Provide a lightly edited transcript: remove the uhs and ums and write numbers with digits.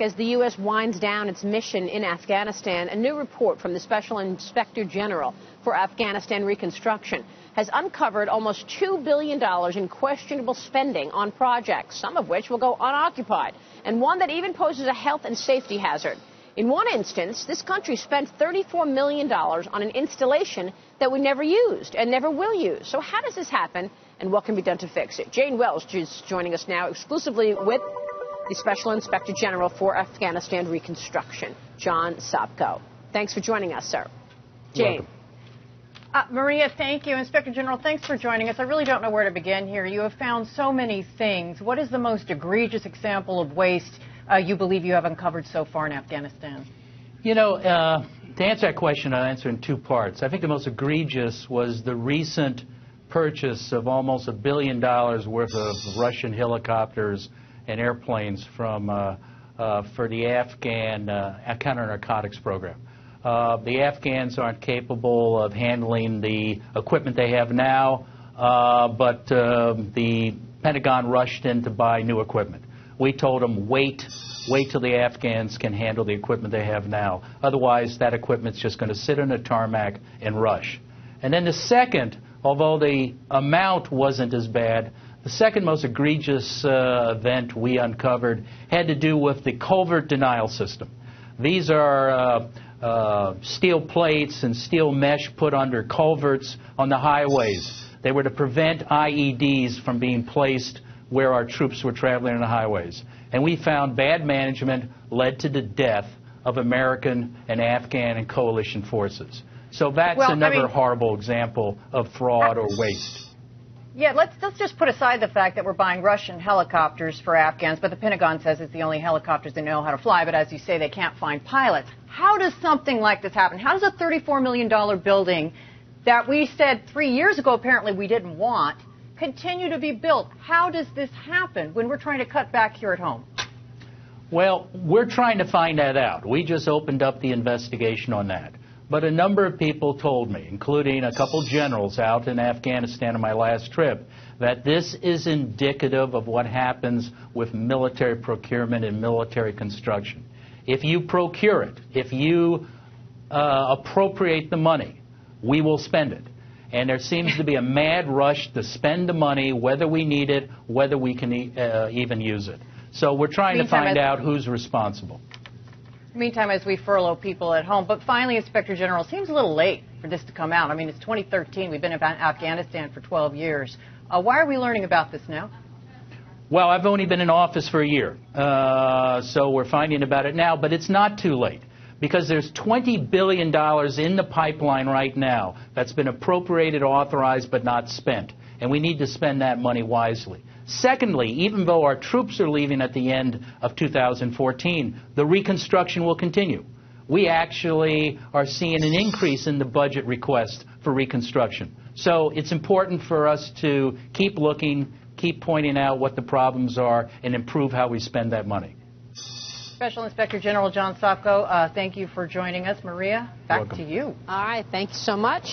As the U.S. winds down its mission in Afghanistan, a new report from the Special Inspector General for Afghanistan Reconstruction has uncovered almost $2 billion in questionable spending on projects, some of which will go unoccupied, and one that even poses a health and safety hazard. In one instance, this country spent $34 million on an installation that we never used and never will use. So how does this happen, and what can be done to fix it? Jane Welch is joining us now exclusively with the Special Inspector General for Afghanistan Reconstruction, John Sopko. Thanks for joining us, sir. Jane. Maria, thank you. Inspector General, thanks for joining us. I really don't know where to begin here. You have found so many things. What is the most egregious example of waste you believe you have uncovered so far in Afghanistan? You know, to answer that question, I'll answer in two parts. I think the most egregious was the recent purchase of almost $1 billion worth of Russian helicopters and airplanes from for the Afghan counter-narcotics program. The Afghans aren't capable of handling the equipment they have now, but the Pentagon rushed in to buy new equipment. We told them, wait till the Afghans can handle the equipment they have now. Otherwise, that equipment's just going to sit on a tarmac and rush. And then the second, although the amount wasn't as bad, the second most egregious event we uncovered had to do with the culvert denial system. These are steel plates and steel mesh put under culverts on the highways. They were to prevent IEDs from being placed where our troops were traveling on the highways. And we found bad management led to the death of American and Afghan and coalition forces. So that's another horrible example of fraud or waste. Yeah, let's just put aside the fact that we're buying Russian helicopters for Afghans, but the Pentagon says it's the only helicopters they know how to fly, but as you say, they can't find pilots. How does something like this happen? How does a $34 million building that we said 3 years ago apparently we didn't want continue to be built? How does this happen when we're trying to cut back here at home? Well, we're trying to find that out. We just opened up the investigation on that. But a number of people told me, including a couple generals out in Afghanistan on my last trip, that this is indicative of what happens with military procurement and military construction. If you procure it, if you appropriate the money, we will spend it. And there seems to be a mad rush to spend the money, whether we need it, whether we can even use it. So we're trying to find out who's responsible. Meantime, as we furlough people at home, but finally, Inspector General, it seems a little late for this to come out. I mean, it's 2013. We've been in Afghanistan for 12 years. Why are we learning about this now? Well, I've only been in office for a year, so we're finding about it now, but it's not too late. Because there's $20 billion in the pipeline right now that's been appropriated, authorized, but not spent. And we need to spend that money wisely. Secondly, even though our troops are leaving at the end of 2014, the reconstruction will continue. We actually are seeing an increase in the budget request for reconstruction. So it's important for us to keep looking, keep pointing out what the problems are, and improve how we spend that money. Special Inspector General John Sopko, thank you for joining us. Maria, back to you. All right, thank you so much.